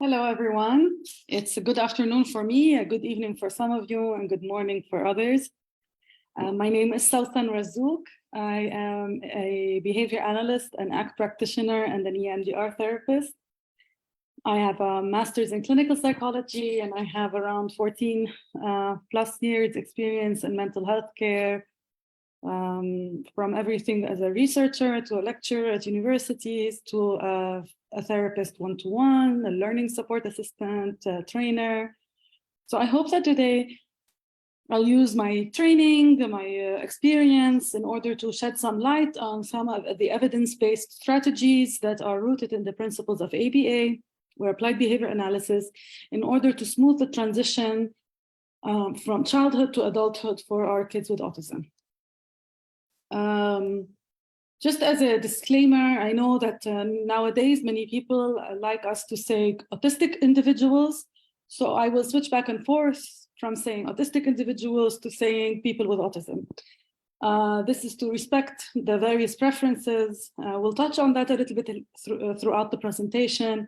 Hello, everyone. It's a good afternoon for me, a good evening for some of you, and good morning for others. My name is Sawsan Razzouk. I am a behavior analyst, an ACT practitioner, and an EMDR therapist. I have a master's in clinical psychology, and I have around 14 plus years experience in mental health care, from everything as a researcher to a lecturer at universities to a therapist one-to-one, a learning support assistant, a trainer. So I hope that today I'll use my training, my experience in order to shed some light on some of the evidence-based strategies that are rooted in the principles of ABA, or applied behavior analysis, in order to smooth the transition from childhood to adulthood for our kids with autism. Just as a disclaimer, I know that nowadays many people like us to say autistic individuals, so I will switch back and forth from saying autistic individuals to saying people with autism. This is to respect the various preferences. We'll touch on that a little bit throughout the presentation,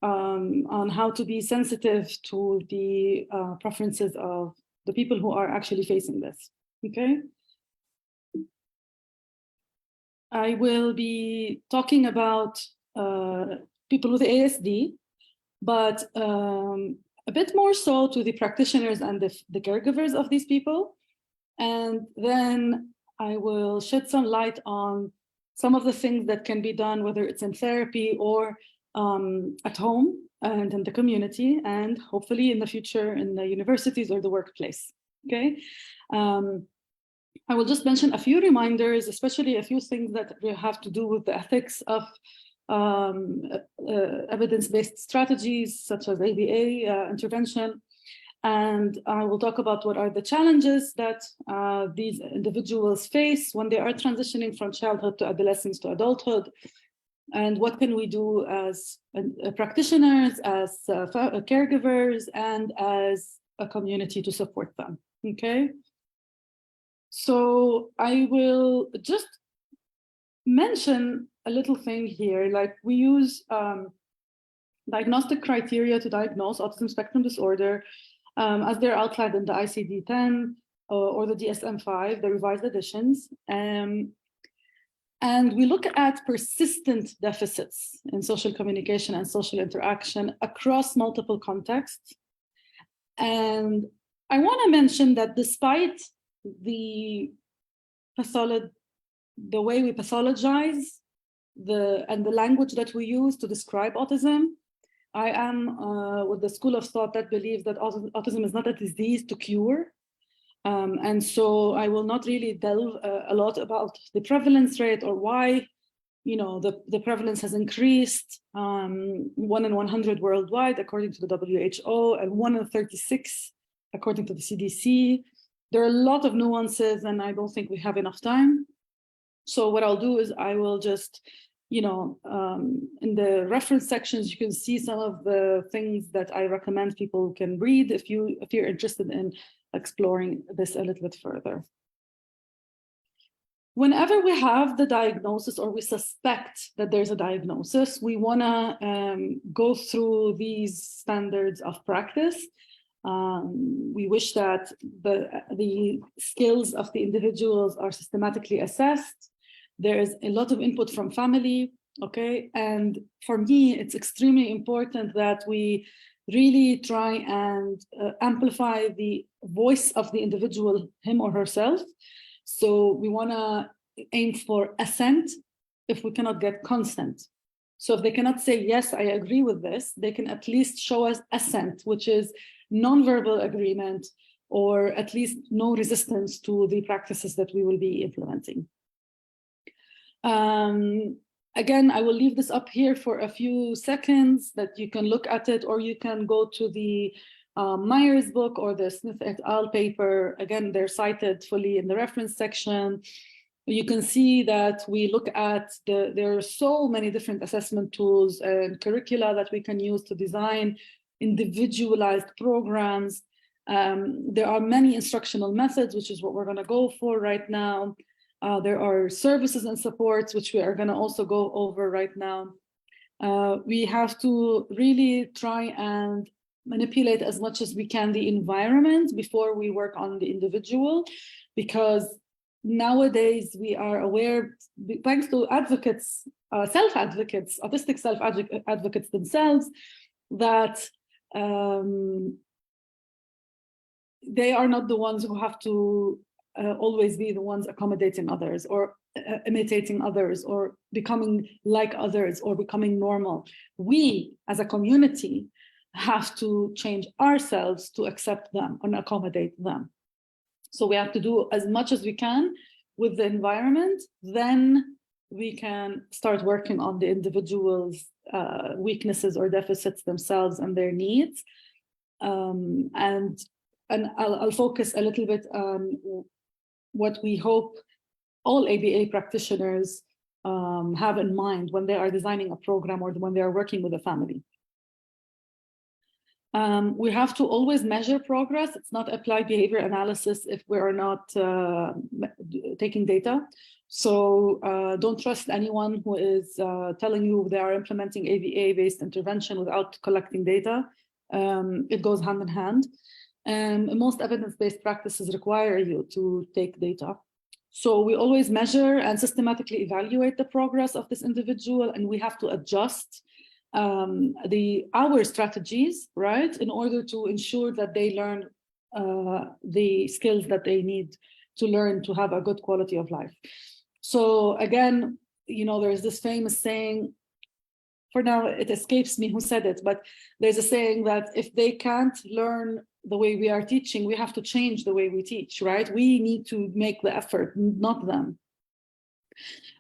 on how to be sensitive to the preferences of the people who are actually facing this, okay? I will be talking about people with ASD, but a bit more so to the practitioners and the caregivers of these people. And then I will shed some light on some of the things that can be done, whether it's in therapy or at home and in the community, and hopefully in the future in the universities or the workplace, okay? I will just mention a few reminders, especially a few things that have to do with the ethics of evidence-based strategies, such as ABA intervention. And I will talk about what are the challenges that these individuals face when they are transitioning from childhood to adolescence to adulthood. And what can we do as practitioners, as caregivers, and as a community to support them, okay? So I will just mention a little thing here, like we use diagnostic criteria to diagnose autism spectrum disorder as they're outlined in the ICD-10 or the DSM-5, the revised editions. And we look at persistent deficits in social communication and social interaction across multiple contexts. And I want to mention that despite the way we pathologize and the language that we use to describe autism, I am with the school of thought that believes that autism is not a disease to cure. And so I will not really delve a lot about the prevalence rate or why, you know, the prevalence has increased, 1 in 100 worldwide, according to the WHO, and 1 in 36, according to the CDC. There are a lot of nuances, and I don't think we have enough time. So what I'll do is I will just, you know, in the reference sections, you can see some of the things that I recommend people can read if you're interested in exploring this a little bit further. Whenever we have the diagnosis or we suspect that there's a diagnosis, we want to go through these standards of practice. We wish that the skills of the individuals are systematically assessed. There is a lot of input from family, okay? And for me, it's extremely important that we really try and amplify the voice of the individual, him or herself. So we want to aim for assent if we cannot get consent. So if they cannot say, yes, I agree with this, they can at least show us assent, which is nonverbal agreement, or at least no resistance to the practices that we will be implementing. Again, I will leave this up here for a few seconds that you can look at it, or you can go to the Myers book or the Smith et al. Paper. Again, they're cited fully in the reference section. You can see that we look at there are so many different assessment tools and curricula that we can use to design individualized programs. There are many instructional methods, which is what we're going to go for right now. There are services and supports, which we are going to also go over right now. We have to really try and manipulate as much as we can the environment before we work on the individual, because nowadays we are aware, thanks to advocates, self-advocates, autistic self-advocates themselves, that they are not the ones who have to always be the ones accommodating others or imitating others or becoming like others or becoming normal. We as a community have to change ourselves to accept them and accommodate them. So we have to do as much as we can with the environment, then we can start working on the individual's weaknesses or deficits themselves and their needs. And I'll focus a little bit on what we hope all ABA practitioners have in mind when they are designing a program or when they are working with a family. We have to always measure progress. It's not applied behavior analysis if we are not taking data. So don't trust anyone who is telling you they are implementing ABA-based intervention without collecting data. It goes hand in hand. Most evidence-based practices require you to take data. So we always measure and systematically evaluate the progress of this individual, and we have to adjust our strategies, right, in order to ensure that they learn the skills that they need to learn to have a good quality of life. So again, you know, there's this famous saying, for now it escapes me who said it, but there's a saying that if they can't learn the way we are teaching, we have to change the way we teach, right? We need to make the effort, not them.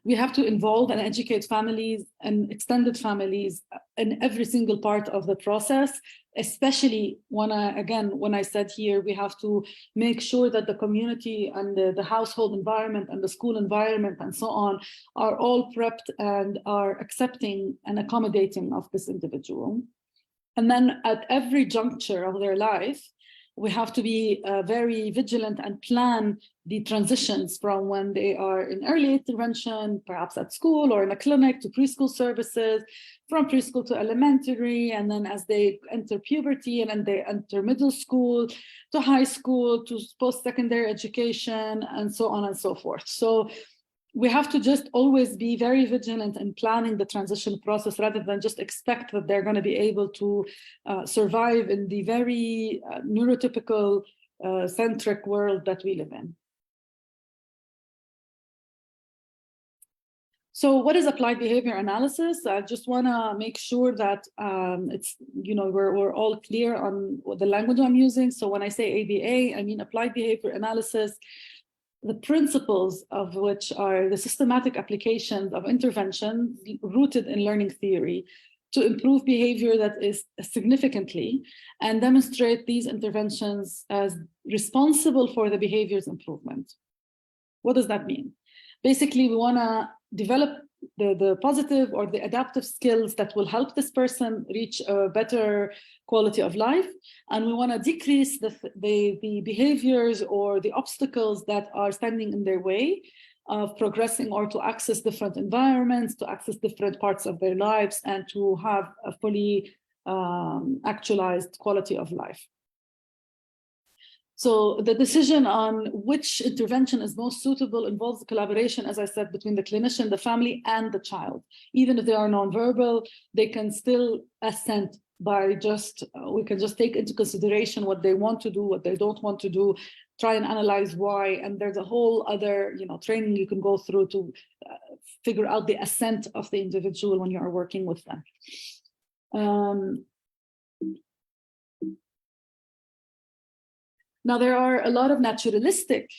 We have to involve and educate families and extended families in every single part of the process, especially when I said here, we have to make sure that the community and the household environment and the school environment and so on are all prepped and are accepting and accommodating of this individual. And then at every juncture of their life, we have to be very vigilant and plan the transitions from when they are in early intervention, perhaps at school or in a clinic, to preschool services, from preschool to elementary, and then as they enter puberty and then they enter middle school, to high school, to post-secondary education, and so on and so forth. So we have to just always be very vigilant in planning the transition process rather than just expect that they're going to be able to survive in the very neurotypical centric world that we live in. So what is applied behavior analysis? I just want to make sure that it's, you know, we're all clear on the language I'm using. So when I say ABA, I mean applied behavior analysis, the principles of which are the systematic applications of intervention rooted in learning theory to improve behavior that is significantly and demonstrate these interventions as responsible for the behavior's improvement. What does that mean? Basically, we want to develop the positive or the adaptive skills that will help this person reach a better quality of life. And we want to decrease the behaviors or the obstacles that are standing in their way of progressing or to access different environments, to access different parts of their lives, and to have a fully actualized quality of life. So the decision on which intervention is most suitable involves the collaboration, as I said, between the clinician, the family, and the child. Even if they are nonverbal, they can still assent by we can just take into consideration what they want to do, what they don't want to do, try and analyze why. And there's a whole other, you know, training you can go through to figure out the assent of the individual when you are working with them. Now, there are a lot of naturalistic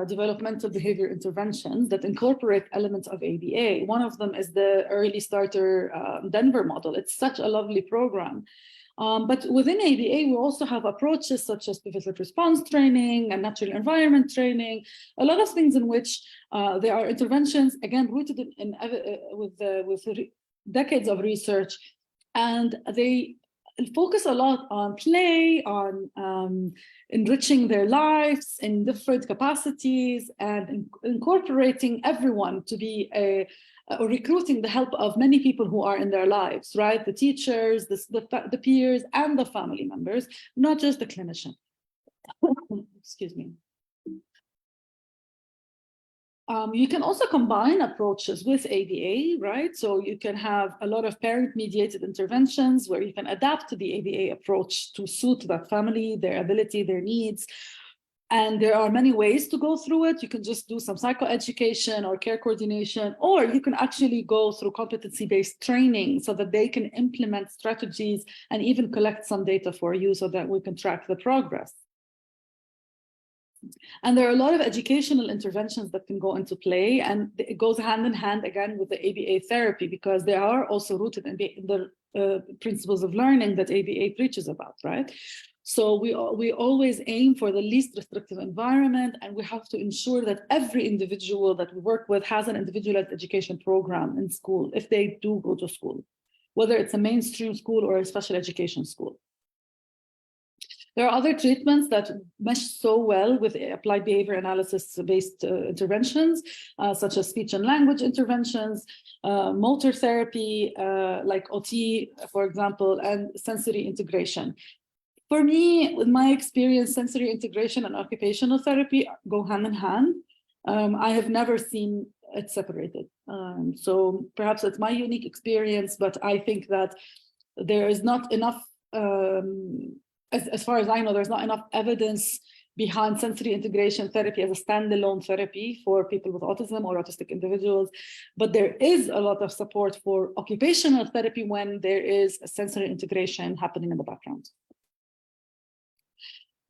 developmental behavior interventions that incorporate elements of ABA. One of them is the Early Starter Denver model. It's such a lovely program. But within ABA, we also have approaches such as pivotal response training and natural environment training, a lot of things in which there are interventions, again, rooted with decades of research, and they focus a lot on play, on enriching their lives in different capacities, and incorporating everyone to be or recruiting the help of many people who are in their lives, right? The teachers, the peers, and the family members, not just the clinician. Excuse me. You can also combine approaches with ABA, right? So you can have a lot of parent-mediated interventions where you can adapt to the ABA approach to suit that family, their ability, their needs. And there are many ways to go through it. You can just do some psychoeducation or care coordination, or you can actually go through competency-based training so that they can implement strategies and even collect some data for you so that we can track the progress. And there are a lot of educational interventions that can go into play, and it goes hand in hand again with the ABA therapy, because they are also rooted in the principles of learning that ABA preaches about, right? So we always aim for the least restrictive environment, and we have to ensure that every individual that we work with has an individualized education program in school, if they do go to school, whether it's a mainstream school or a special education school. There are other treatments that mesh so well with applied behavior analysis-based interventions, such as speech and language interventions, motor therapy, like OT, for example, and sensory integration. For me, with my experience, sensory integration and occupational therapy go hand in hand. I have never seen it separated. So perhaps it's my unique experience, but I think that there is not enough, as far as I know, there's not enough evidence behind sensory integration therapy as a standalone therapy for people with autism or autistic individuals. But there is a lot of support for occupational therapy when there is a sensory integration happening in the background.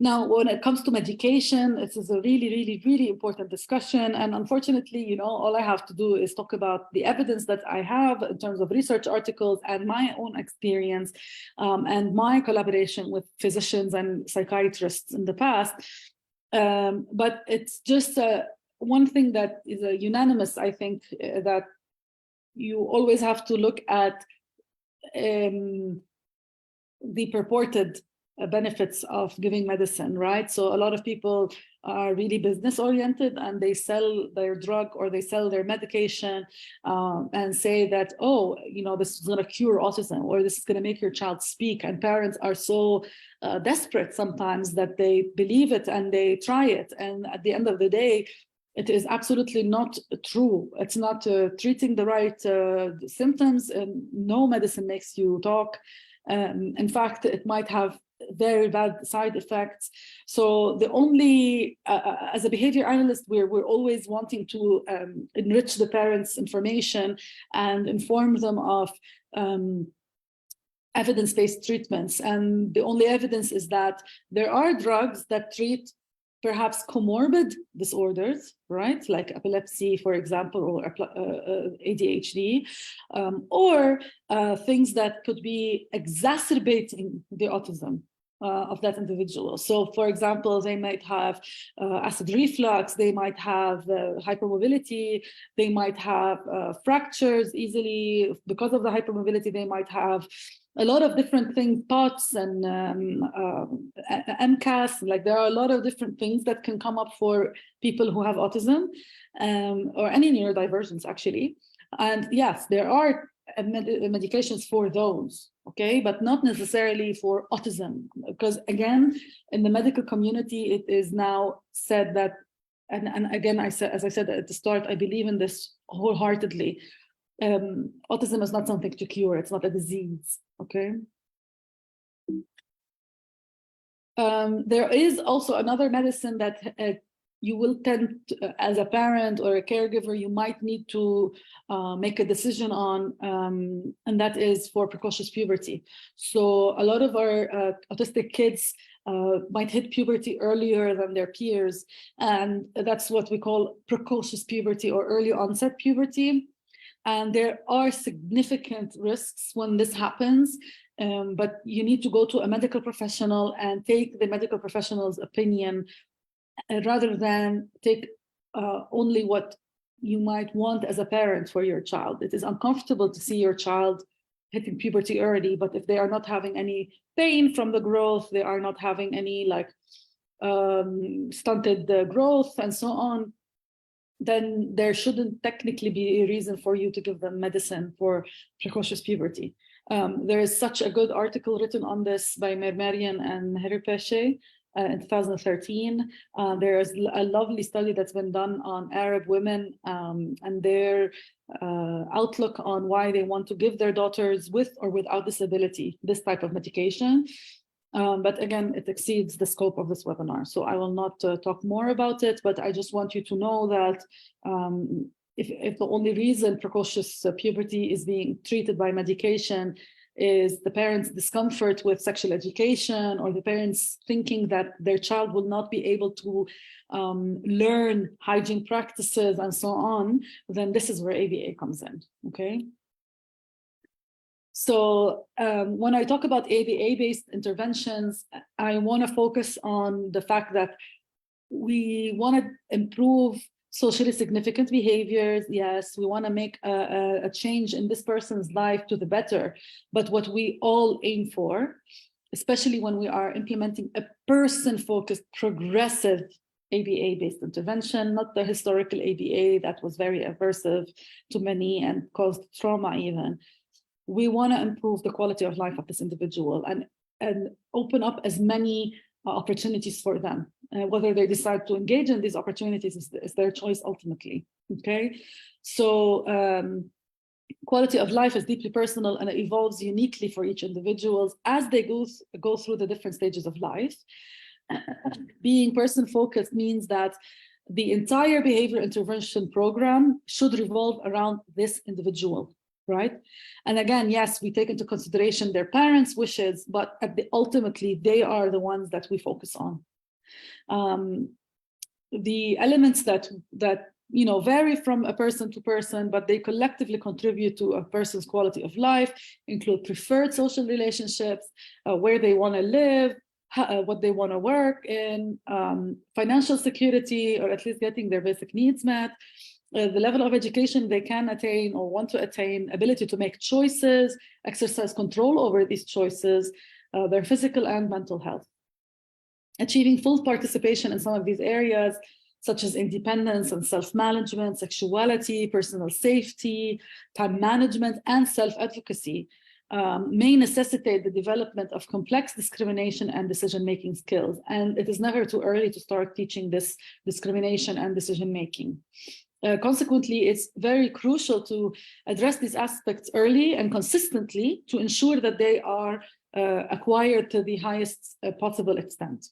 Now, when it comes to medication, this is a really, really, really important discussion. And unfortunately, you know, all I have to do is talk about the evidence that I have in terms of research articles and my own experience and my collaboration with physicians and psychiatrists in the past. But it's just one thing that is a unanimous, I think, that you always have to look at the purported benefits of giving medicine, right? So a lot of people are really business oriented, and they sell their drug or they sell their medication and say that, oh, you know, this is going to cure autism, or this is going to make your child speak. And parents are so desperate sometimes that they believe it and they try it. And at the end of the day, it is absolutely not true. It's not treating the right symptoms, and no medicine makes you talk. In fact, it might have very bad side effects. So the only, as a behavior analyst, we're always wanting to enrich the parents' information and inform them of evidence-based treatments. And the only evidence is that there are drugs that treat perhaps comorbid disorders, right? Like epilepsy, for example, or ADHD, or things that could be exacerbating the autism of that individual. So, for example, they might have acid reflux, they might have hypermobility, they might have fractures easily because of the hypermobility, they might have a lot of different things, POTS and MCAS, like there are a lot of different things that can come up for people who have autism or any neurodivergence, actually. And yes, there are medications for those, okay, but not necessarily for autism, because again, in the medical community, it is now said that, and again, as I said at the start, I believe in this wholeheartedly. Autism is not something to cure, it's not a disease, okay? There is also another medicine that you will tend to, as a parent or a caregiver, you might need to make a decision on, and that is for precocious puberty. So a lot of our autistic kids might hit puberty earlier than their peers, and that's what we call precocious puberty or early onset puberty. And there are significant risks when this happens, but you need to go to a medical professional and take the medical professional's opinion rather than take only what you might want as a parent for your child. It is uncomfortable to see your child hitting puberty early, but if they are not having any pain from the growth, they are not having any like stunted growth and so on, then there shouldn't technically be a reason for you to give them medicine for precocious puberty. There is such a good article written on this by Mermarian and Heripeche in 2013. There's a lovely study that's been done on Arab women and their outlook on why they want to give their daughters with or without disability this type of medication. But again, it exceeds the scope of this webinar. So I will not talk more about it, but I just want you to know that if the only reason precocious puberty is being treated by medication is the parents' discomfort with sexual education, or the parents thinking that their child will not be able to learn hygiene practices and so on, then this is where ABA comes in, okay? So when I talk about ABA-based interventions, I want to focus on the fact that we want to improve socially significant behaviors. Yes, we want to make a change in this person's life to the better. But what we all aim for, especially when we are implementing a person-focused, progressive ABA-based intervention, not the historical ABA that was very aversive to many and caused trauma even. We want to improve the quality of life of this individual and open up as many opportunities for them. Whether they decide to engage in these opportunities is their choice ultimately, okay? So quality of life is deeply personal and it evolves uniquely for each individual as they go through the different stages of life. Being person-focused means that the entire behavior intervention program should revolve around this individual, right? And again, yes, we take into consideration their parents' wishes, but ultimately they are the ones that we focus on. The elements that vary from a person to person, but they collectively contribute to a person's quality of life, include preferred social relationships, where they want to live, what they want to work in, financial security, or at least getting their basic needs met, the level of education they can attain or want to attain, ability to make choices, exercise control over these choices, their physical and mental health. Achieving full participation in some of these areas, such as independence and self-management, sexuality, personal safety, time management, and self-advocacy, may necessitate the development of complex discrimination and decision-making skills. And it is never too early to start teaching this discrimination and decision-making. Consequently, it's very crucial to address these aspects early and consistently to ensure that they are acquired to the highest possible extent.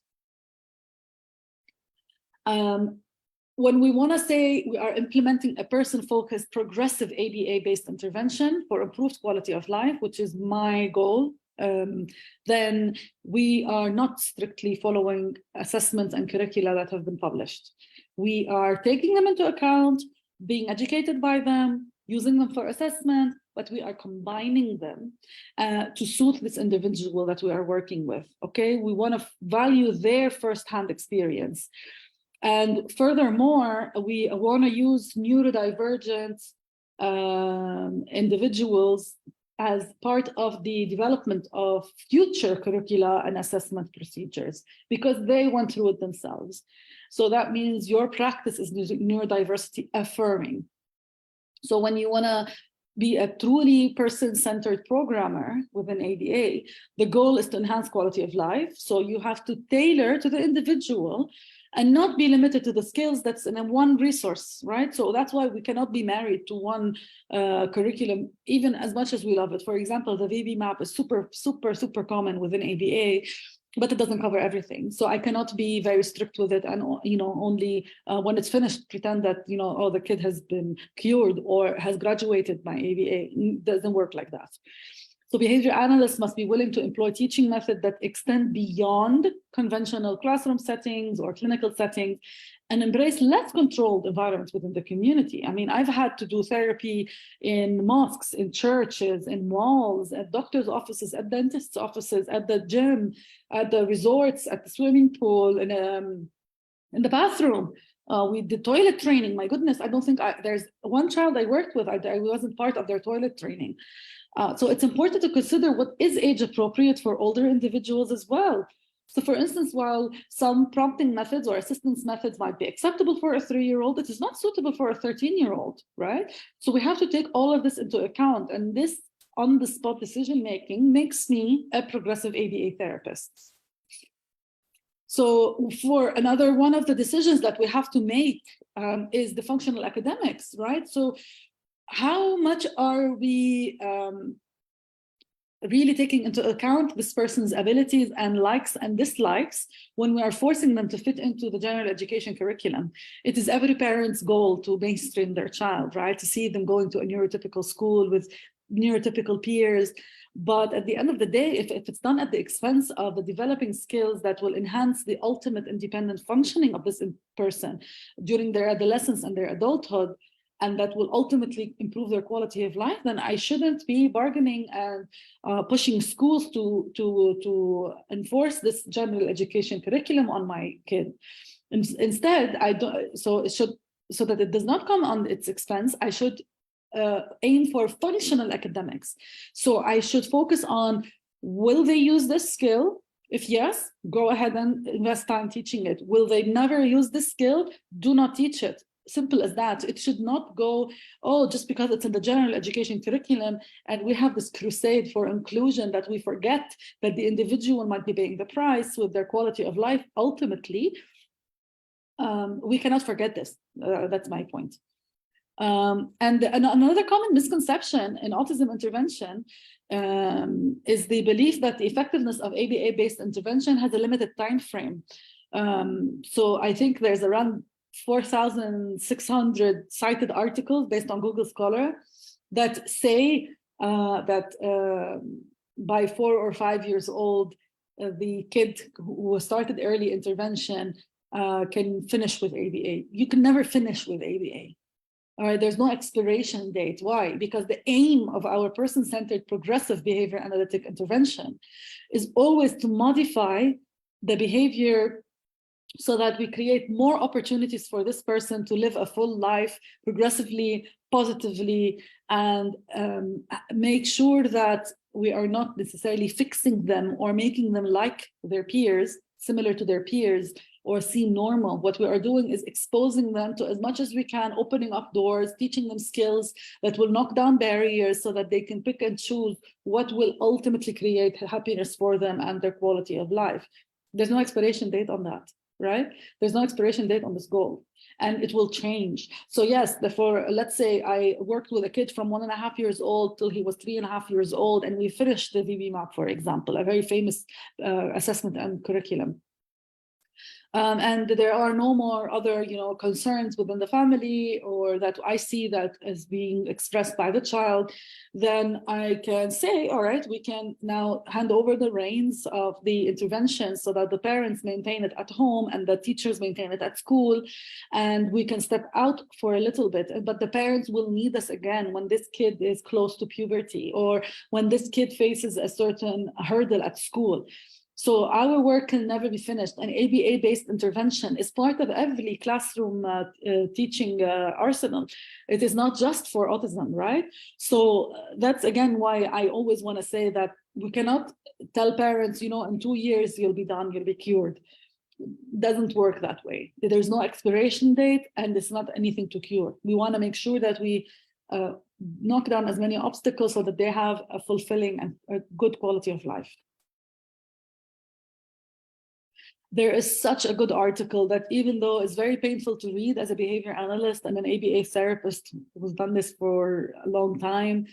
When we want to say we are implementing a person-focused, progressive ABA-based intervention for improved quality of life, which is my goal, then we are not strictly following assessments and curricula that have been published. We are taking them into account, being educated by them, using them for assessment, but we are combining them to suit this individual that we are working with, okay? We want to value their firsthand experience. And furthermore, we want to use neurodivergent individuals as part of the development of future curricula and assessment procedures, because they went through it themselves. So that means your practice is neurodiversity affirming. So when you want to be a truly person-centered programmer within ABA, the goal is to enhance quality of life. So you have to tailor to the individual and not be limited to the skills that's in one resource, right? So that's why we cannot be married to one curriculum, even as much as we love it. For example, the VB map is super, super, super common within ABA, but it doesn't cover everything. So I cannot be very strict with it and, only when it's finished, pretend that, oh, the kid has been cured or has graduated by ABA. It doesn't work like that. So behavior analysts must be willing to employ teaching methods that extend beyond conventional classroom settings or clinical settings and embrace less controlled environments within the community. I mean, I've had to do therapy in mosques, in churches, in malls, at doctors' offices, at dentists' offices, at the gym, at the resorts, at the swimming pool, in the bathroom. We did toilet training. My goodness, I don't think there's one child I worked with, I wasn't part of their toilet training. So it's important to consider what is age appropriate for older individuals as well. So for instance, while some prompting methods or assistance methods might be acceptable for a 3-year-old, it is not suitable for a 13-year-old, right? So we have to take all of this into account. And this on-the-spot decision-making makes me a progressive ABA therapist. So for another one of the decisions that we have to make is the functional academics, right? So how much are we really taking into account this person's abilities and likes and dislikes when we are forcing them to fit into the general education curriculum? It is every parent's goal to mainstream their child, right? To see them going to a neurotypical school with neurotypical peers. But at the end of the day, if it's done at the expense of the developing skills that will enhance the ultimate independent functioning of this person during their adolescence and their adulthood, and that will ultimately improve their quality of life, then I shouldn't be bargaining and pushing schools to enforce this general education curriculum on my kid. Instead, so that it does not come on its expense, I should aim for functional academics. So I should focus on, will they use this skill? If yes, go ahead and invest time teaching it. Will they never use this skill? Do not teach it. Simple as that. It should not go, oh, just because it's in the general education curriculum and we have this crusade for inclusion that we forget that the individual might be paying the price with their quality of life ultimately. We cannot forget this. That's my point. And another common misconception in autism intervention is the belief that the effectiveness of ABA-based intervention has a limited time frame. So I think there's around 4,600 cited articles based on Google Scholar that say that by 4 or 5 years old, the kid who started early intervention can finish with ABA. You can never finish with ABA. All right, there's no expiration date. Why? Because the aim of our person-centered progressive behavior analytic intervention is always to modify the behavior so that we create more opportunities for this person to live a full life progressively, positively, and make sure that we are not necessarily fixing them or making them like their peers, similar to their peers, or seem normal. What we are doing is exposing them to as much as we can, opening up doors, teaching them skills that will knock down barriers so that they can pick and choose what will ultimately create happiness for them and their quality of life. There's no expiration date on that, right? There's no expiration date on this goal, and it will change. So yes, therefore, let's say I worked with a kid from 1.5 years old till he was 3.5 years old, and we finished the VB-MAP, for example, a very famous assessment and curriculum. And there are no more other, concerns within the family or that I see that as being expressed by the child, then I can say, all right, we can now hand over the reins of the intervention so that the parents maintain it at home and the teachers maintain it at school, and we can step out for a little bit. But the parents will need us again when this kid is close to puberty or when this kid faces a certain hurdle at school. So our work can never be finished. An ABA-based intervention is part of every classroom teaching arsenal. It is not just for autism, right? So that's again why I always want to say that we cannot tell parents, in 2 years you'll be done, you'll be cured. It doesn't work that way. There's no expiration date, and it's not anything to cure. We want to make sure that we knock down as many obstacles so that they have a fulfilling and a good quality of life. There is such a good article that even though it's very painful to read as a behavior analyst and an ABA therapist who's done this for a long time,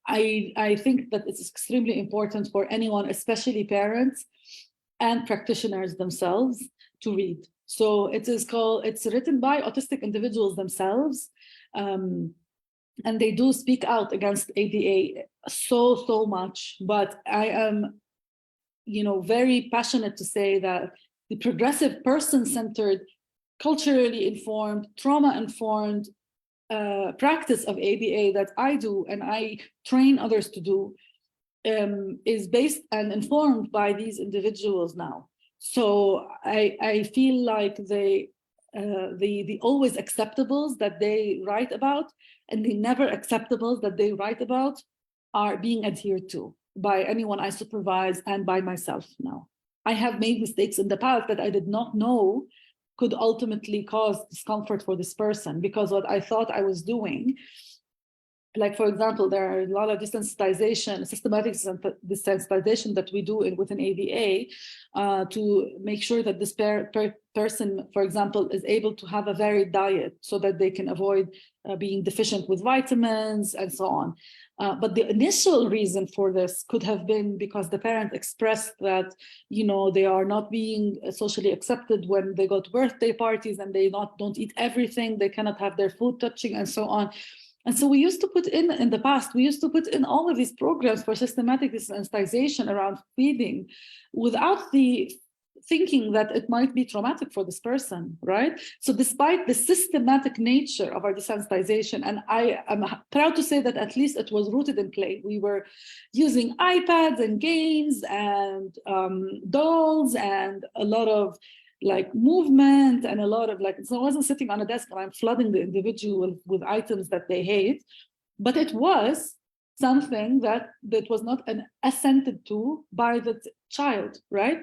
I think that it's extremely important for anyone, especially parents and practitioners themselves, to read. So it's written by autistic individuals themselves. And they do speak out against ABA so much, but I am, very passionate to say that the progressive person-centered, culturally informed, trauma-informed practice of ABA that I do and I train others to do is based and informed by these individuals now. So I feel like they the always acceptables that they write about and the never acceptables that they write about are being adhered to by anyone I supervise and by myself now. I have made mistakes in the past that I did not know could ultimately cause discomfort for this person, because what I thought I was doing, like, for example, there are a lot of desensitization, systematic desensitization that we do within ABA to make sure that this person, for example, is able to have a varied diet so that they can avoid being deficient with vitamins and so on. But the initial reason for this could have been because the parent expressed that, you know, they are not being socially accepted when they go to birthday parties and they don't eat everything, they cannot have their food touching and so on. And so we used to put in the past, we used to put in all of these programs for systematic desensitization around feeding without the thinking that it might be traumatic for this person, right? So despite the systematic nature of our desensitization, and I am proud to say that at least it was rooted in play. We were using iPads and games and dolls and a lot of like movement and a lot of like, so I wasn't sitting on a desk and I'm flooding the individual with items that they hate, but it was something that was not assented to by the child, right?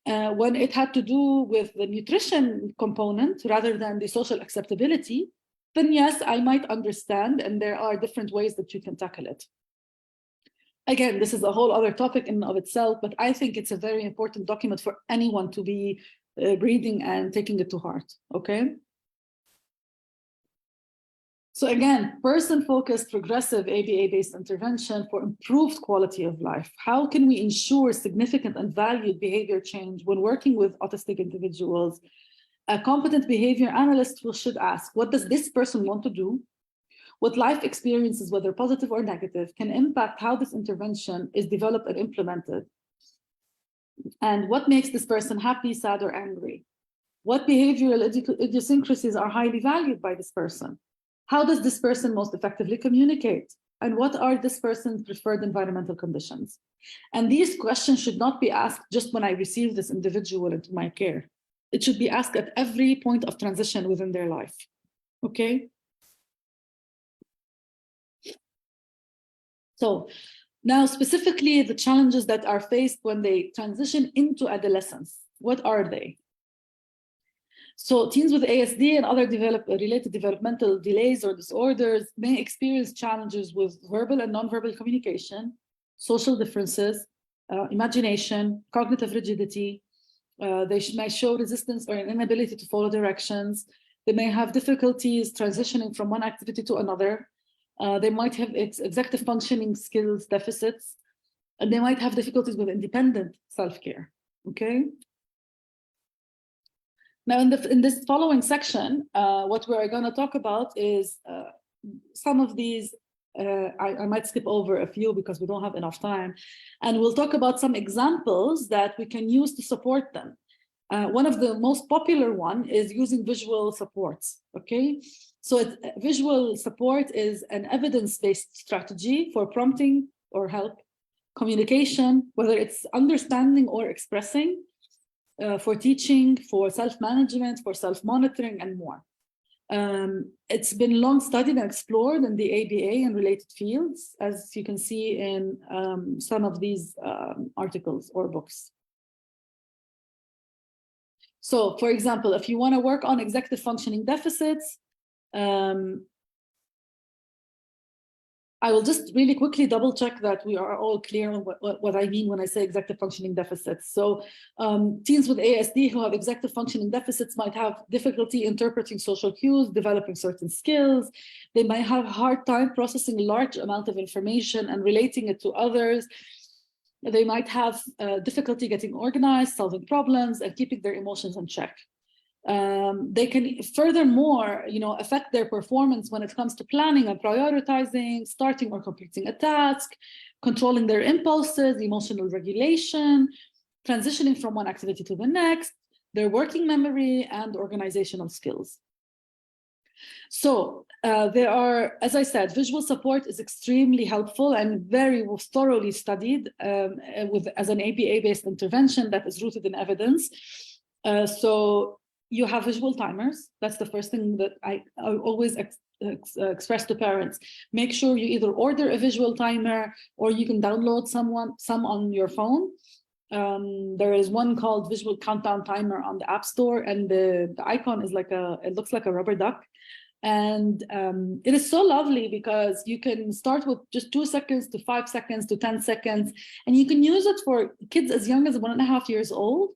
When it had to do with the nutrition component rather than the social acceptability, then yes, I might understand, and there are different ways that you can tackle it. Again, this is a whole other topic in and of itself, but I think it's a very important document for anyone to be reading and taking it to heart, okay? So again, person-focused, progressive, ABA-based intervention for improved quality of life. How can we ensure significant and valued behavior change when working with autistic individuals? A competent behavior analyst should ask, what does this person want to do? What life experiences, whether positive or negative, can impact how this intervention is developed and implemented? And what makes this person happy, sad, or angry? What behavioral idiosyncrasies are highly valued by this person? How does this person most effectively communicate? And what are this person's preferred environmental conditions? And these questions should not be asked just when I receive this individual into my care. It should be asked at every point of transition within their life, okay? So now specifically the challenges that are faced when they transition into adolescence, what are they? So teens with ASD and other related developmental delays or disorders may experience challenges with verbal and nonverbal communication, social differences, imagination, cognitive rigidity. They may show resistance or an inability to follow directions. They may have difficulties transitioning from one activity to another. They might have executive functioning skills deficits, and they might have difficulties with independent self-care, okay? Now, in this following section, what we're going to talk about is some of these. I might skip over a few because we don't have enough time, and we'll talk about some examples that we can use to support them. One of the most popular one is using visual supports, okay? So visual support is an evidence-based strategy for prompting or help communication, whether it's understanding or expressing, for teaching, for self-management, for self-monitoring, and more. It's been long studied and explored in the ABA and related fields, as you can see in some of these articles or books. So, for example, if you want to work on executive functioning deficits, I will just really quickly double check that we are all clear on what I mean when I say executive functioning deficits. So teens with ASD who have executive functioning deficits might have difficulty interpreting social cues, developing certain skills. They might have a hard time processing a large amount of information and relating it to others. They might have difficulty getting organized, solving problems, and keeping their emotions in check. They can furthermore, affect their performance when it comes to planning and prioritizing, starting or completing a task, controlling their impulses, emotional regulation, transitioning from one activity to the next, their working memory, and organizational skills. So there are, as I said, visual support is extremely helpful and very thoroughly studied as an ABA-based intervention that is rooted in evidence. So you have visual timers. That's the first thing that I always express to parents. Make sure you either order a visual timer or you can download some on your phone. There is one called Visual Countdown Timer on the App Store, and the icon is it looks like a rubber duck. And it is so lovely because you can start with just 2 seconds to 5 seconds to 10 seconds, and you can use it for kids as young as 1.5 years old.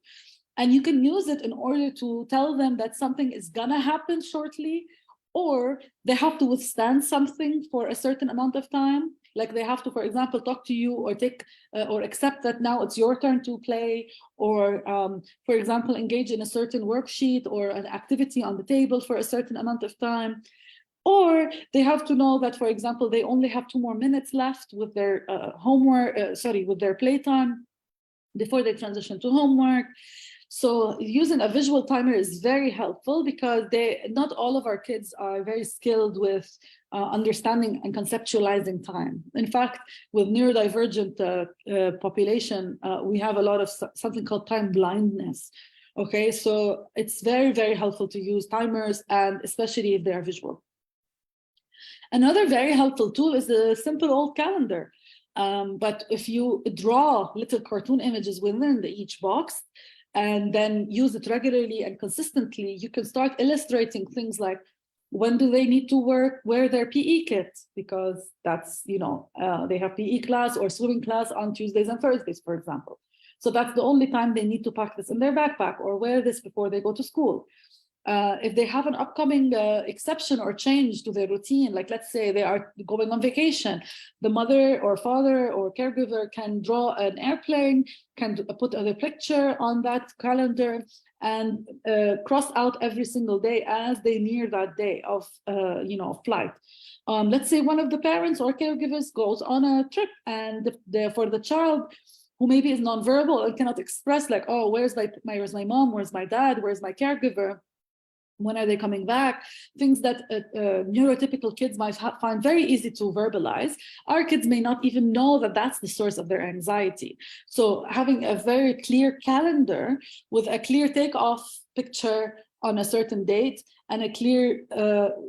And you can use it in order to tell them that something is gonna happen shortly, or they have to withstand something for a certain amount of time. Like they have to, for example, talk to you or or accept that now it's your turn to play, or for example, engage in a certain worksheet or an activity on the table for a certain amount of time. Or they have to know that, for example, they only have 2 more minutes left with their with their playtime before they transition to homework. So using a visual timer is very helpful because not all of our kids are very skilled with understanding and conceptualizing time. In fact, with neurodivergent population, we have a lot of something called time blindness. Okay, so it's very, very helpful to use timers, and especially if they are visual. Another very helpful tool is the simple old calendar. But if you draw little cartoon images within each box, and then use it regularly and consistently, you can start illustrating things like, when do they need to wear their PE kit? Because that's, they have PE class or swimming class on Tuesdays and Thursdays, for example. So that's the only time they need to pack this in their backpack or wear this before they go to school. If they have an upcoming exception or change to their routine, like let's say they are going on vacation, the mother or father or caregiver can draw an airplane, can put a picture on that calendar and cross out every single day as they near that day of flight. Let's say one of the parents or caregivers goes on a trip, and for the child who maybe is nonverbal and cannot express, like, oh, where's my mom, where's my dad, where's my caregiver, when are they coming back? Things that neurotypical kids might find very easy to verbalize. Our kids may not even know that that's the source of their anxiety. So having a very clear calendar with a clear takeoff picture on a certain date and a clear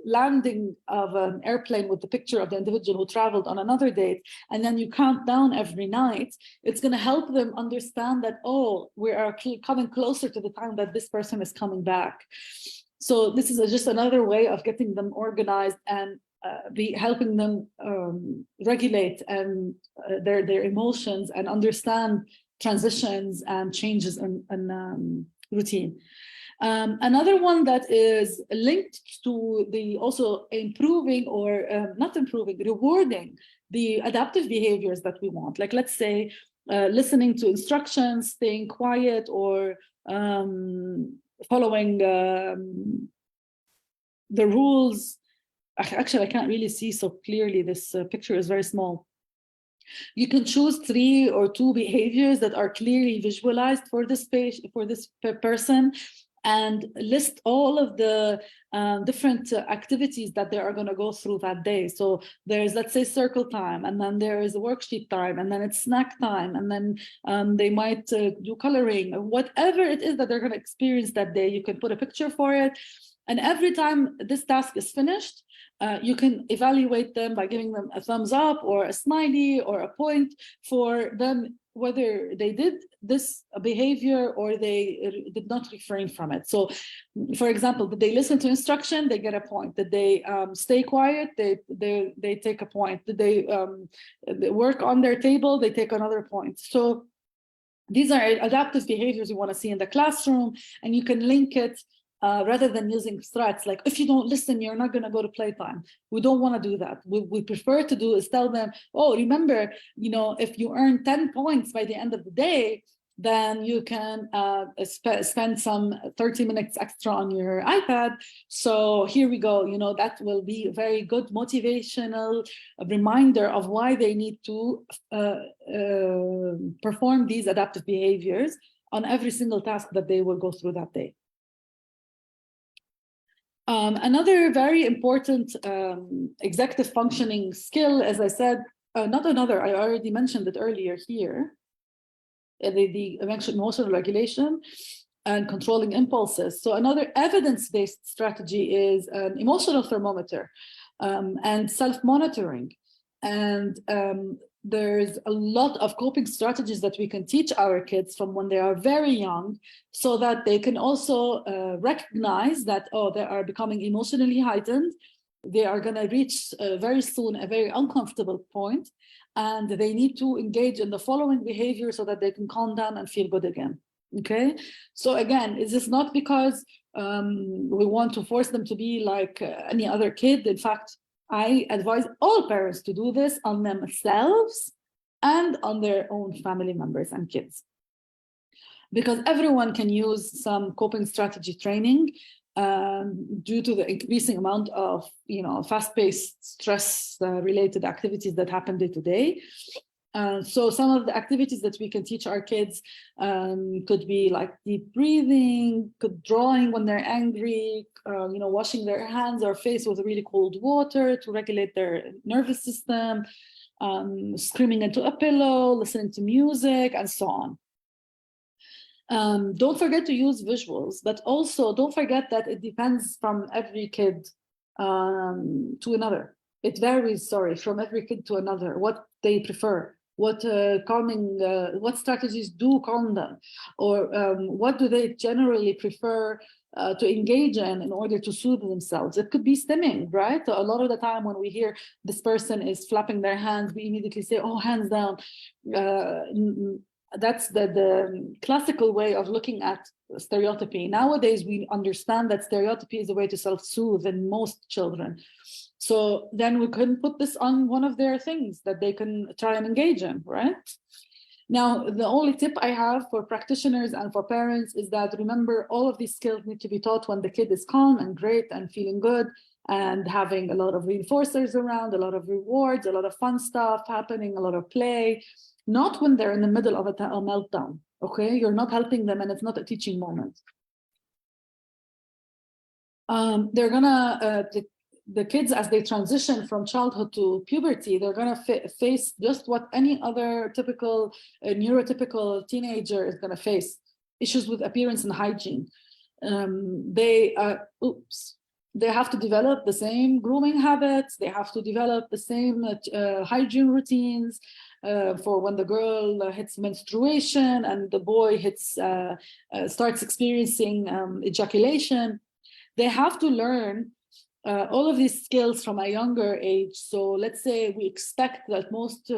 landing of an airplane with the picture of the individual who traveled on another date, and then you count down every night, it's going to help them understand that, oh, we are coming closer to the time that this person is coming back. So this is just another way of getting them organized and helping them regulate and their emotions and understand transitions and changes in routine. Another one that is linked to the also improving or not improving, rewarding the adaptive behaviors that we want. Like let's say listening to instructions, staying quiet, or following the rules. Actually, I can't really see so clearly. This picture is very small. You can choose 3 or 2 behaviors that are clearly visualized for this person, and list all of the different activities that they are going to go through that day. So there's, let's say, circle time, and then there is a worksheet time, and then it's snack time, and then they might do coloring, whatever it is that they're going to experience that day. You can put a picture for it. And every time this task is finished, you can evaluate them by giving them a thumbs up or a smiley or a point for them, whether they did this behavior or they did not refrain from it. So, for example, did they listen to instruction? They get a point. Did they stay quiet? They take a point. Did they work on their table? They take another point. So these are adaptive behaviors you want to see in the classroom, and you can link it rather than using threats like, if you don't listen, you're not going to go to playtime. We don't want to do that. What we prefer to do is tell them, oh, remember, if you earn 10 points by the end of the day, then you can spend some 30 minutes extra on your iPad. So here we go. That will be a very good motivational reminder of why they need to perform these adaptive behaviors on every single task that they will go through that day. Another very important executive functioning skill, as I said, I already mentioned it earlier here, the emotional regulation. and controlling impulses. So another evidence-based strategy is an emotional thermometer and self-monitoring. And there's a lot of coping strategies that we can teach our kids from when they are very young, so that they can also recognize that, oh, they are becoming emotionally heightened. They are going to reach very soon a very uncomfortable point, and they need to engage in the following behavior so that they can calm down and feel good again. Okay, so again, is this not because we want to force them to be like any other kid? In fact, I advise all parents to do this on themselves and on their own family members and kids, because everyone can use some coping strategy training due to the increasing amount of fast-paced stress-related activities that happen day to day. So some of the activities that we can teach our kids could be like deep breathing, drawing when they're angry, washing their hands or face with really cold water to regulate their nervous system, screaming into a pillow, listening to music, and so on. Don't forget to use visuals, but also don't forget that it depends from every kid to another. It varies, from every kid to another, what they prefer. What what strategies do calm them, or what do they generally prefer to engage in order to soothe themselves? It could be stimming, right? So a lot of the time when we hear this person is flapping their hands, we immediately say, oh, hands down. That's the classical way of looking at stereotypy. Nowadays, we understand that stereotypy is a way to self-soothe in most children. So then we can put this on one of their things that they can try and engage in, right? Now, the only tip I have for practitioners and for parents is that, remember, all of these skills need to be taught when the kid is calm and great and feeling good and having a lot of reinforcers around, a lot of rewards, a lot of fun stuff happening, a lot of play, not when they're in the middle of a meltdown, okay? You're not helping them and it's not a teaching moment. They're gonna, the kids, as they transition from childhood to puberty, they're going to face just what any other typical neurotypical teenager is going to face: issues with appearance and hygiene. They have to develop the same grooming habits. They have to develop the same hygiene routines for when the girl hits menstruation and the boy starts experiencing ejaculation. They have to learn all of these skills from a younger age. So let's say we expect that most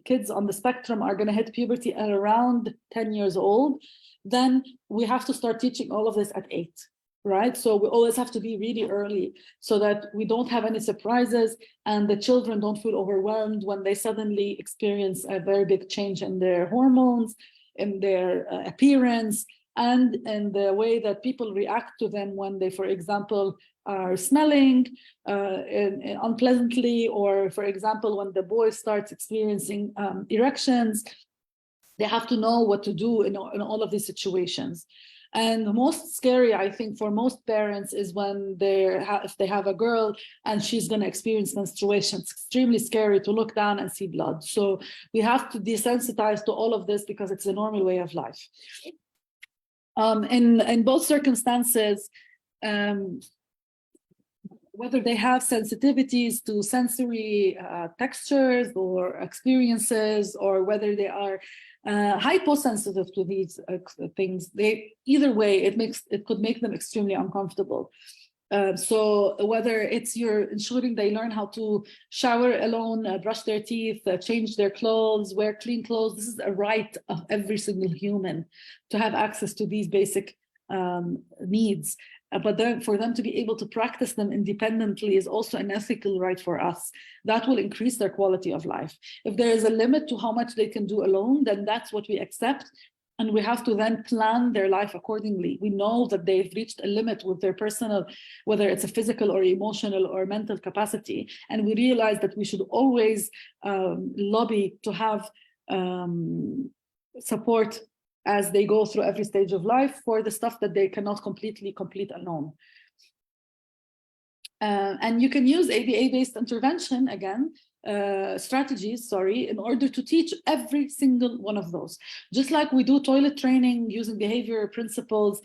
kids on the spectrum are going to hit puberty at around 10 years old. Then we have to start teaching all of this at 8, right? So we always have to be really early so that we don't have any surprises and the children don't feel overwhelmed when they suddenly experience a very big change in their hormones, in their appearance, and the way that people react to them when they, for example, are smelling unpleasantly, or, for example, when the boy starts experiencing erections. They have to know what to do in all of these situations. And the most scary, I think, for most parents is when if they have a girl and she's going to experience menstruation. It's extremely scary to look down and see blood. So we have to desensitize to all of this because it's a normal way of life. In both circumstances, whether they have sensitivities to sensory textures or experiences, or whether they are hyposensitive to these things, either way, it could make them extremely uncomfortable. So whether it's you're ensuring they learn how to shower alone, brush their teeth, change their clothes, wear clean clothes, this is a right of every single human to have access to these basic needs. But then for them to be able to practice them independently is also an ethical right for us. That will increase their quality of life. If there is a limit to how much they can do alone, then that's what we accept. And we have to then plan their life accordingly. We know that they've reached a limit with their personal, whether it's a physical or emotional or mental capacity. And we realize that we should always lobby to have support as they go through every stage of life for the stuff that they cannot completely complete alone. And you can use ABA-based intervention again strategies, in order to teach every single one of those. Just like we do toilet training using behavior principles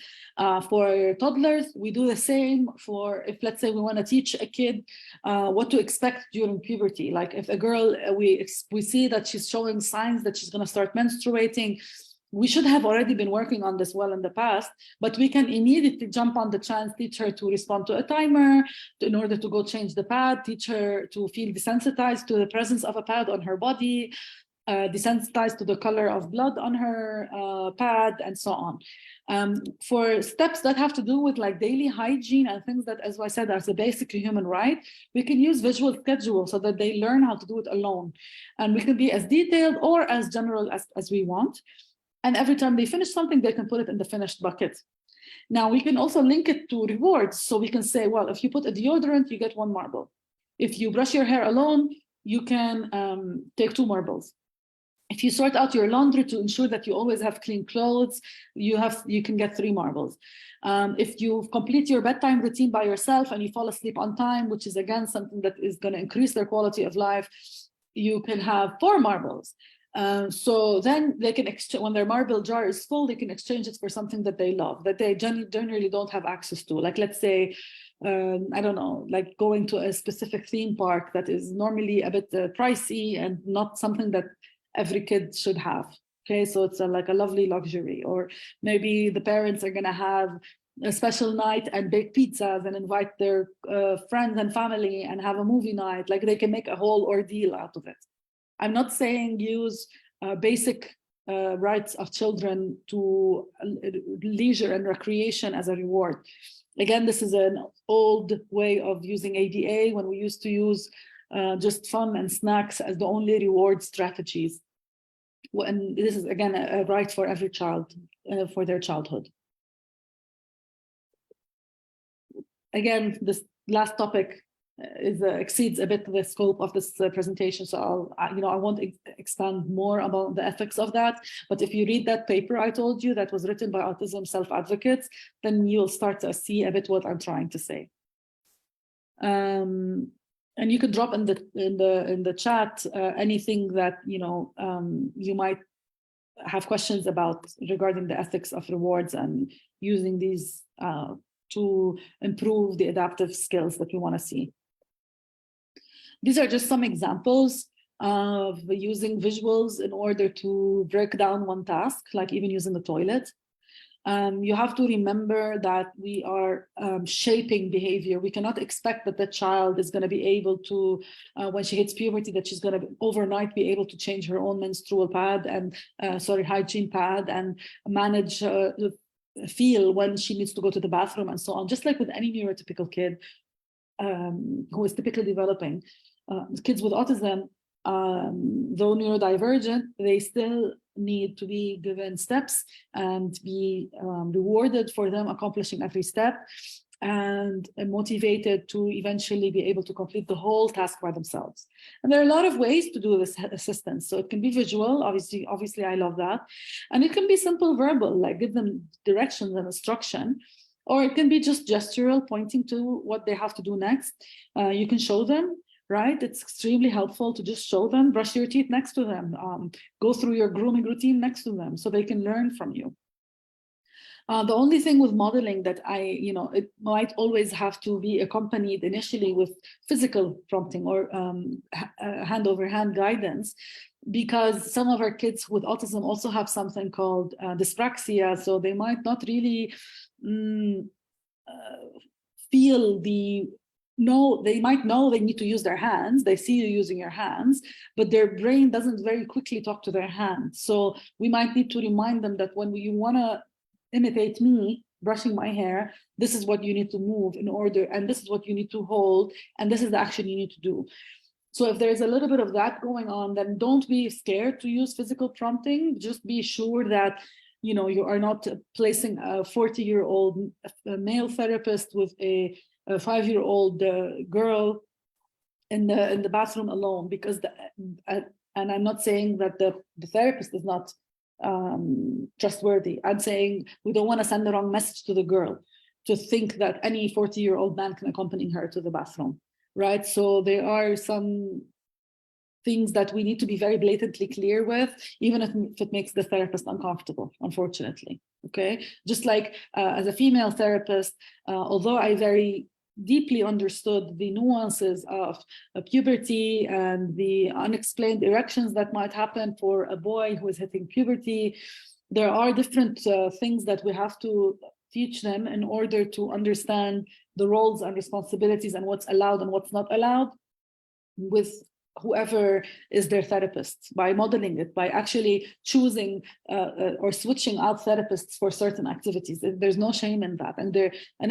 for toddlers, we do the same for, if let's say we want to teach a kid what to expect during puberty. Like if a girl, we see that she's showing signs that she's going to start menstruating, we should have already been working on this well in the past, but we can immediately jump on the chance, teach her to respond to a timer in order to go change the pad, teach her to feel desensitized to the presence of a pad on her body, desensitized to the color of blood on her pad, and so on. For steps that have to do with like daily hygiene and things that, as I said, are the basic human right, we can use visual schedule so that they learn how to do it alone. And we can be as detailed or as general as we want. And every time they finish something, they can put it in the finished bucket. Now, we can also link it to rewards. So we can say, well, if you put a deodorant, you get 1 marble. If you brush your hair alone, you can take 2 marbles. If you sort out your laundry to ensure that you always have clean clothes, you can get 3 marbles. If you complete your bedtime routine by yourself and you fall asleep on time, which is again something that is going to increase their quality of life, you can have 4 marbles. So then they can exchange, when their marble jar is full, they can exchange it for something that they love, that they generally don't have access to. Like, let's say, I don't know, like going to a specific theme park that is normally a bit pricey and not something that every kid should have. Okay, so it's like a lovely luxury. Or maybe the parents are going to have a special night and bake pizzas and invite their friends and family and have a movie night. Like, they can make a whole ordeal out of it. I'm not saying use basic rights of children to leisure and recreation as a reward. Again, this is an old way of using ADA, when we used to use just fun and snacks as the only reward strategies. And this is, again, a right for every child for their childhood. Again, this last topic exceeds a bit the scope of this presentation, so I won't expand more about the ethics of that. But if you read that paper I told you that was written by autism self-advocates, then you'll start to see a bit what I'm trying to say. And you can drop in the chat anything that you might have questions about regarding the ethics of rewards and using these to improve the adaptive skills that we want to see. These are just some examples of using visuals in order to break down one task, like even using the toilet. You have to remember that we are shaping behavior. We cannot expect that the child is going to be able to, when she hits puberty, that she's going to overnight be able to change her own menstrual pad and, hygiene pad, and manage feel when she needs to go to the bathroom and so on. Just like with any neurotypical kid who is typically developing. Kids with autism, though neurodivergent, they still need to be given steps and be rewarded for them accomplishing every step, and motivated to eventually be able to complete the whole task by themselves. And there are a lot of ways to do this assistance. So it can be visual, obviously I love that. And it can be simple verbal, like give them directions and instruction, or it can be just gestural, pointing to what they have to do next. You can show them, right? It's extremely helpful to just show them, brush your teeth next to them, go through your grooming routine next to them so they can learn from you. The only thing with modeling that it might always have to be accompanied initially with physical prompting or hand-over-hand guidance, because some of our kids with autism also have something called dyspraxia, so they might not really feel they might know they need to use their hands. They see you using your hands, but their brain doesn't very quickly talk to their hands. So we might need to remind them that when you want to imitate me brushing my hair, this is what you need to move in order, and this is what you need to hold, and this is the action you need to do. So if there's a little bit of that going on, then don't be scared to use physical prompting. Just be sure that you are not placing a 40-year-old male therapist with a 5-year-old girl in the bathroom alone, because and I'm not saying that the therapist is not trustworthy. I'm saying we don't want to send the wrong message to the girl to think that any 40-year-old man can accompany her to the bathroom, right? So there are some things that we need to be very blatantly clear with, even if it makes the therapist uncomfortable, unfortunately. Okay, just like as a female therapist, although I very deeply understood the nuances of puberty and the unexplained erections that might happen for a boy who is hitting puberty, there are different things that we have to teach them in order to understand the roles and responsibilities and what's allowed and what's not allowed with whoever is their therapist, by modeling it, by actually choosing or switching out therapists for certain activities. There's no shame in that. And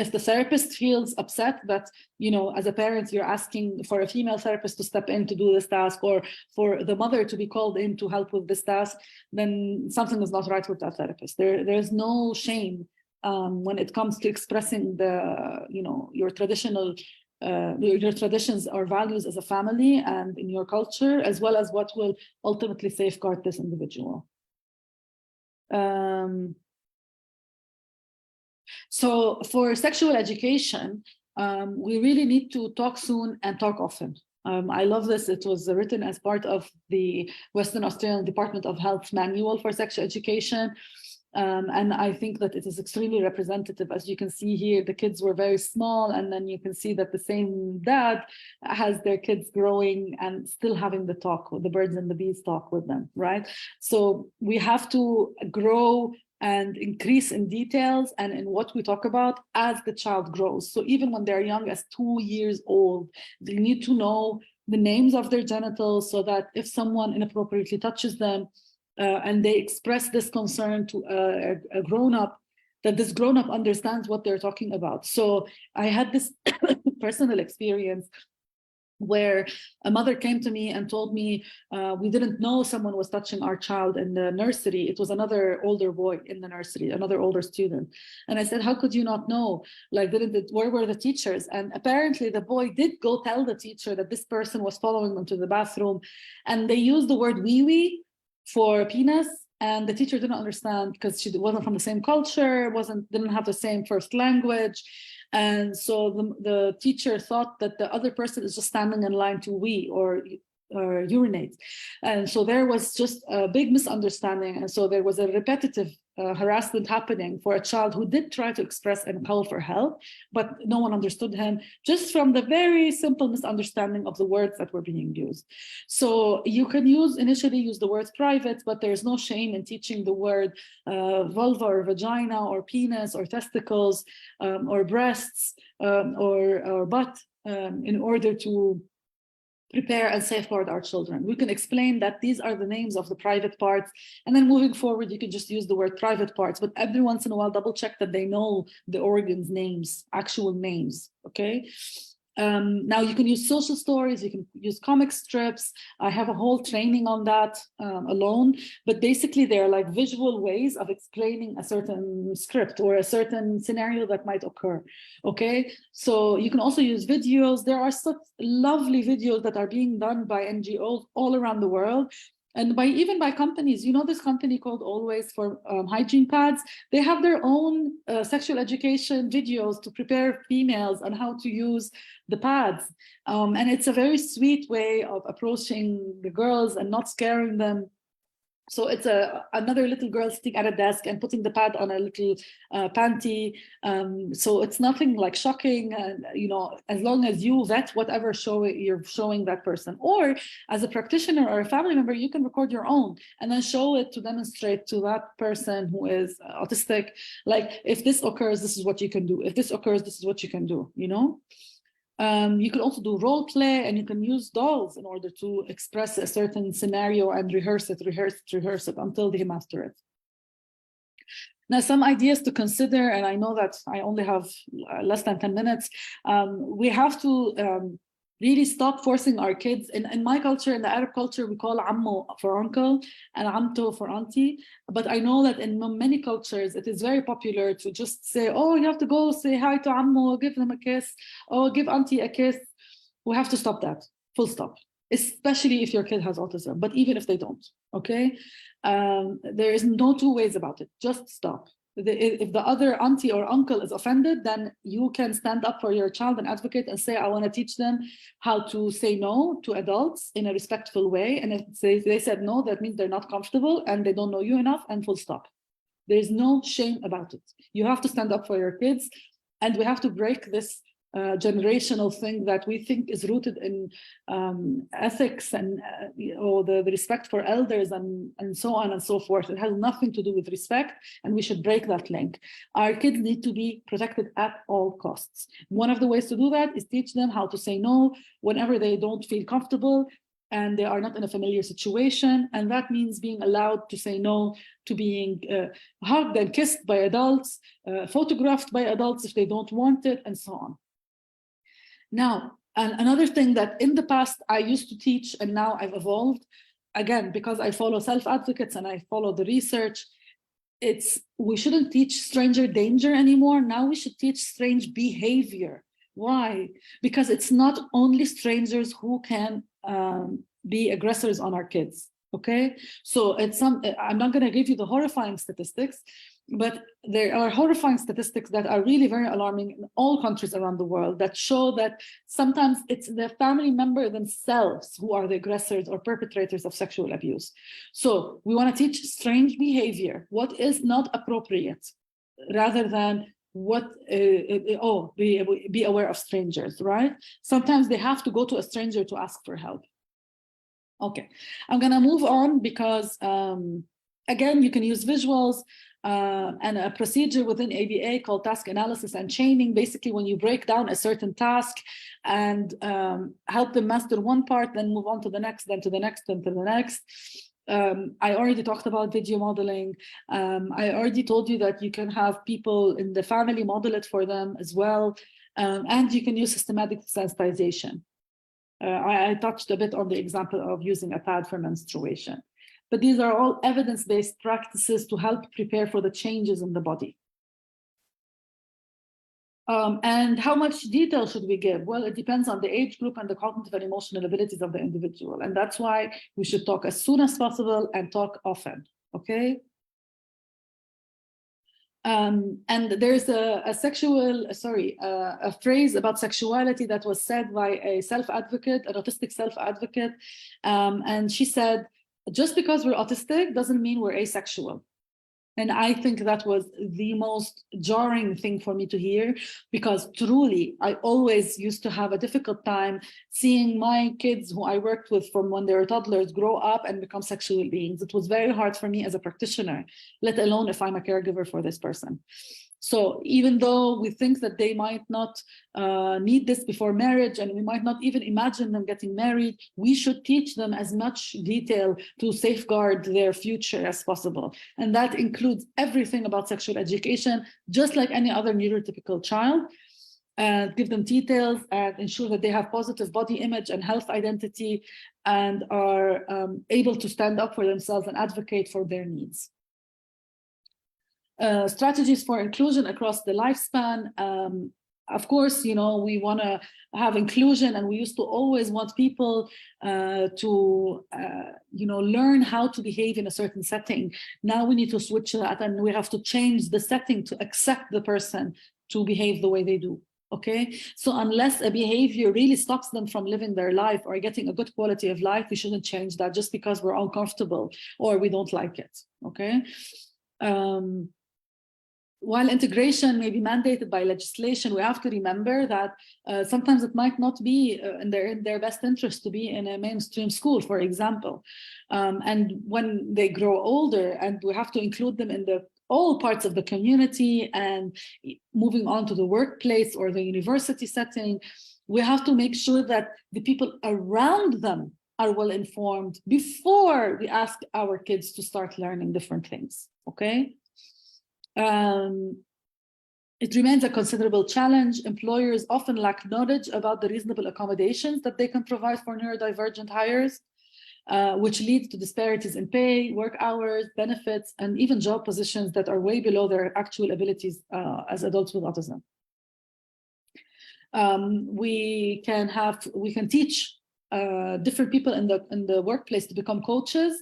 if the therapist feels upset that, you know, as a parent, you're asking for a female therapist to step in to do this task, or for the mother to be called in to help with this task, then something is not right with that therapist. There's no shame when it comes to expressing the, you know, your traditional your traditions or values as a family and in your culture, as well as what will ultimately safeguard this individual. So for sexual education, we really need to talk soon and talk often. I love this. It was written as part of the Western Australian Department of Health Manual for Sexual Education. And I think that it is extremely representative. As you can see here, the kids were very small, and then you can see that the same dad has their kids growing and still having the talk, the birds and the bees talk with them, right? So we have to grow and increase in details and in what we talk about as the child grows. So even when they're young, as 2 years old, they need to know the names of their genitals, so that if someone inappropriately touches them, and they express this concern to a grown-up, that this grown-up understands what they're talking about. So I had this personal experience where a mother came to me and told me, we didn't know someone was touching our child in the nursery. It was another older boy in the nursery, another older student. And I said, how could you not know? Like, where were the teachers? And apparently the boy did go tell the teacher that this person was following them to the bathroom. And they used the word wee-wee for penis, and the teacher didn't understand because she wasn't from the same culture, didn't have the same first language. And so the teacher thought that the other person is just standing in line to wee or urinate. And so there was just a big misunderstanding. And so there was a repetitive harassment happening for a child who did try to express and call for help, but no one understood him, just from the very simple misunderstanding of the words that were being used. So you can initially use the word private, but there's no shame in teaching the word vulva or vagina or penis or testicles or breasts or butt in order to prepare and safeguard our children. We can explain that these are the names of the private parts, and then moving forward, you can just use the word private parts, but every once in a while, double check that they know the organs' names, actual names, okay? Now you can use social stories, you can use comic strips. I have a whole training on that alone, but basically they're like visual ways of explaining a certain script or a certain scenario that might occur, okay? So you can also use videos. There are such lovely videos that are being done by NGOs all around the world, and even by companies. You know, this company called Always for hygiene pads, they have their own sexual education videos to prepare females on how to use the pads. And it's a very sweet way of approaching the girls and not scaring them. So it's another little girl sitting at a desk and putting the pad on a little panty. So it's nothing like shocking, you know, as long as you vet whatever you're showing that person. Or as a practitioner or a family member, you can record your own and then show it to demonstrate to that person who is autistic, like, if this occurs, this is what you can do. If this occurs, this is what you can do, you know? You can also do role play, and you can use dolls in order to express a certain scenario and rehearse it until they master it. Now, some ideas to consider, and I know that I only have less than 10 minutes. We have to really stop forcing our kids. In my culture, in the Arab culture, we call ammo for uncle and amto for auntie. But I know that in many cultures, it is very popular to just say, oh, you have to go say hi to ammo, give them a kiss, or give auntie a kiss. We have to stop that, full stop, especially if your kid has autism, but even if they don't, okay? There is no two ways about it, just stop. if the other auntie or uncle is offended, then you can stand up for your child and advocate and say, I want to teach them how to say no to adults in a respectful way. And if they said no, that means they're not comfortable and they don't know you enough, and full stop. There's no shame about it. You have to stand up for your kids, and we have to break this generational thing that we think is rooted in ethics and or the respect for elders and so on and so forth. It has nothing to do with respect, and we should break that link. Our kids need to be protected at all costs. One of the ways to do that is teach them how to say no whenever they don't feel comfortable and they are not in a familiar situation. And that means being allowed to say no to being hugged and kissed by adults, photographed by adults if they don't want it, and so on. Now, and another thing that in the past I used to teach, and now I've evolved, again, because I follow self-advocates and I follow the research, we shouldn't teach stranger danger anymore. Now we should teach strange behavior. Why? Because it's not only strangers who can be aggressors on our kids, okay? So I'm not gonna give you the horrifying statistics, but there are horrifying statistics that are really very alarming in all countries around the world that show that sometimes it's the family member themselves who are the aggressors or perpetrators of sexual abuse. So we want to teach strange behavior, what is not appropriate, rather than be aware of strangers, right? Sometimes they have to go to a stranger to ask for help. Okay, I'm gonna move on because again, you can use visuals and a procedure within ABA called task analysis and chaining. Basically, when you break down a certain task and help them master one part, then move on to the next, then to the next, then to the next. I already talked about video modeling. I already told you that you can have people in the family model it for them as well. And you can use systematic sensitization. I touched a bit on the example of using a pad for menstruation. But these are all evidence-based practices to help prepare for the changes in the body. And how much detail should we give? Well, it depends on the age group and the cognitive and emotional abilities of the individual. And that's why we should talk as soon as possible and talk often, okay? And there's a phrase about sexuality that was said by a self-advocate, an autistic self-advocate. And she said, just because we're autistic doesn't mean we're asexual. And I think that was the most jarring thing for me to hear, because truly, I always used to have a difficult time seeing my kids who I worked with from when they were toddlers grow up and become sexual beings. It was very hard for me as a practitioner, let alone if I'm a caregiver for this person. So even though we think that they might not need this before marriage, and we might not even imagine them getting married, we should teach them as much detail to safeguard their future as possible. And that includes everything about sexual education, just like any other neurotypical child. Give them details and ensure that they have positive body image and health identity and are able to stand up for themselves and advocate for their needs. Strategies for inclusion across the lifespan. Of course, you know, we want to have inclusion, and we used to always want people to, you know, learn how to behave in a certain setting. Now we need to switch that, and we have to change the setting to accept the person to behave the way they do. Okay, so unless a behavior really stops them from living their life or getting a good quality of life, we shouldn't change that just because we're uncomfortable or we don't like it. Okay. While integration may be mandated by legislation, we have to remember that sometimes it might not be in their best interest to be in a mainstream school, for example. And when they grow older, and we have to include them in all parts of the community and moving on to the workplace or the university setting, we have to make sure that the people around them are well informed before we ask our kids to start learning different things, okay? It remains a considerable challenge. Employers often lack knowledge about the reasonable accommodations that they can provide for neurodivergent hires, which leads to disparities in pay, work hours, benefits, and even job positions that are way below their actual abilities as adults with autism. We can teach different people in the workplace to become coaches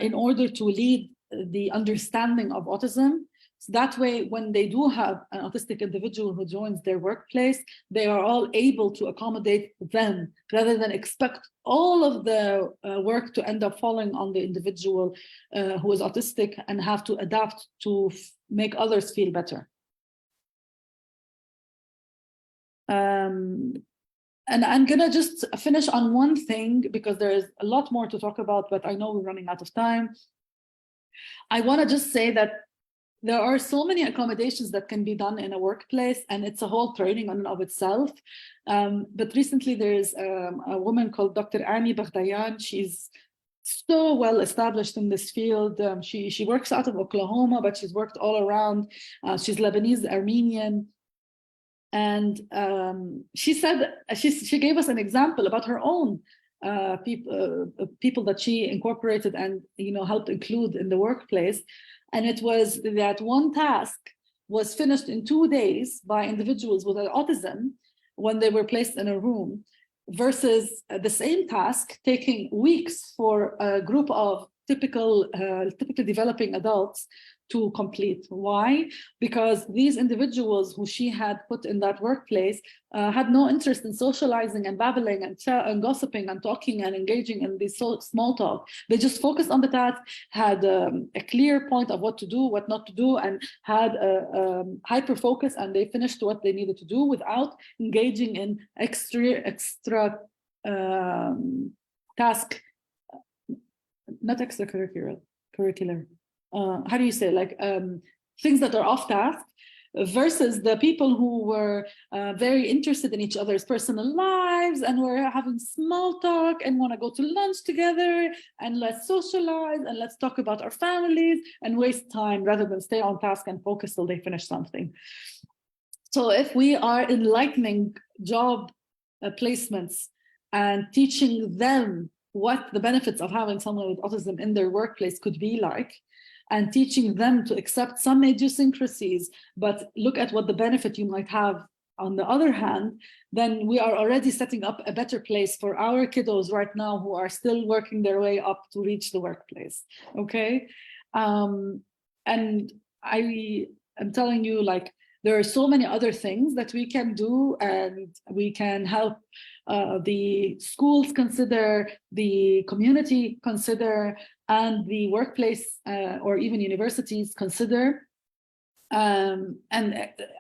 in order to lead the understanding of autism. So that way, when they do have an autistic individual who joins their workplace, they are all able to accommodate them rather than expect all of the work to end up falling on the individual who is autistic and have to adapt to make others feel better. And I'm gonna just finish on one thing because there is a lot more to talk about, but I know we're running out of time. I wanna just say that there are so many accommodations that can be done in a workplace, and it's a whole training in and of itself. But recently there's a woman called Dr. Ami Baghdayan. She's so well established in this field. She works out of Oklahoma, but she's worked all around. She's Lebanese, Armenian. And she said, she gave us an example about her own people that she incorporated and helped include in the workplace. And it was that one task was finished in 2 days by individuals with autism when they were placed in a room, versus the same task taking weeks for a group of typically developing adults to complete. Why? Because these individuals who she had put in that workplace had no interest in socializing and babbling and gossiping and talking and engaging in this small talk. They just focused on the task, had a clear point of what to do, what not to do, and had a hyper focus, and they finished what they needed to do without engaging in extra task, not extracurricular. How do you say, like things that are off task, versus the people who were very interested in each other's personal lives and were having small talk and want to go to lunch together and let's socialize and let's talk about our families and waste time rather than stay on task and focus till they finish something. So if we are enlightening job placements and teaching them what the benefits of having someone with autism in their workplace could be like, and teaching them to accept some idiosyncrasies, but look at what the benefit you might have on the other hand, then we are already setting up a better place for our kiddos right now who are still working their way up to reach the workplace, okay? And I am telling you, like, there are so many other things that we can do, and we can help the schools consider, the community consider, and the workplace or even universities consider. And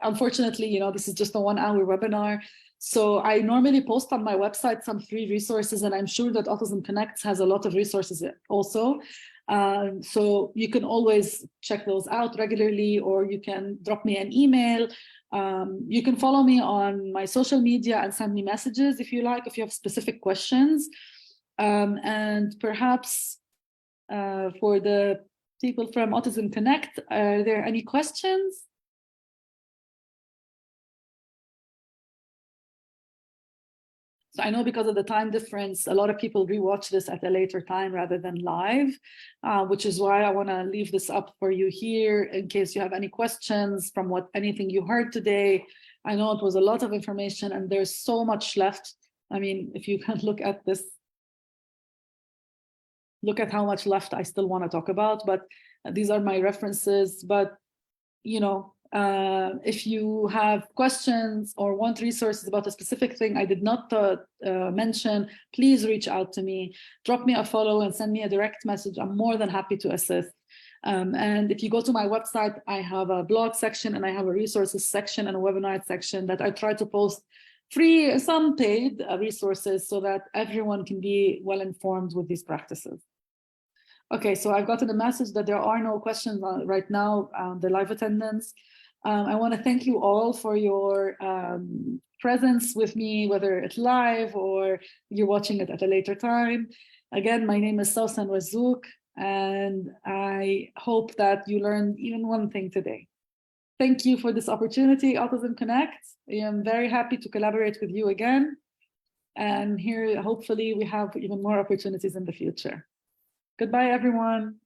unfortunately, this is just a 1-hour webinar. So I normally post on my website some free resources, and I'm sure that Autism Connects has a lot of resources also. So you can always check those out regularly, or you can drop me an email. You can follow me on my social media and send me messages if you like, if you have specific questions. And perhaps for the people from Autism Connect, are there any questions? So I know because of the time difference, a lot of people rewatch this at a later time rather than live, which is why I want to leave this up for you here in case you have any questions from anything you heard today. I know it was a lot of information and there's so much left. I mean, if you can look at this, look at how much left I still want to talk about, but these are my references. But, if you have questions or want resources about a specific thing I did not mention, please reach out to me, drop me a follow and send me a direct message. I'm more than happy to assist. And if you go to my website, I have a blog section and I have a resources section and a webinar section that I try to post free, some paid resources so that everyone can be well informed with these practices. Okay, so I've gotten a message that there are no questions right now, the live attendance. I want to thank you all for your presence with me, whether it's live or you're watching it at a later time. Again, my name is Sawsan Razzouk, and I hope that you learned even one thing today. Thank you for this opportunity, Autism Connect. I am very happy to collaborate with you again. And here, hopefully, we have even more opportunities in the future. Goodbye, everyone.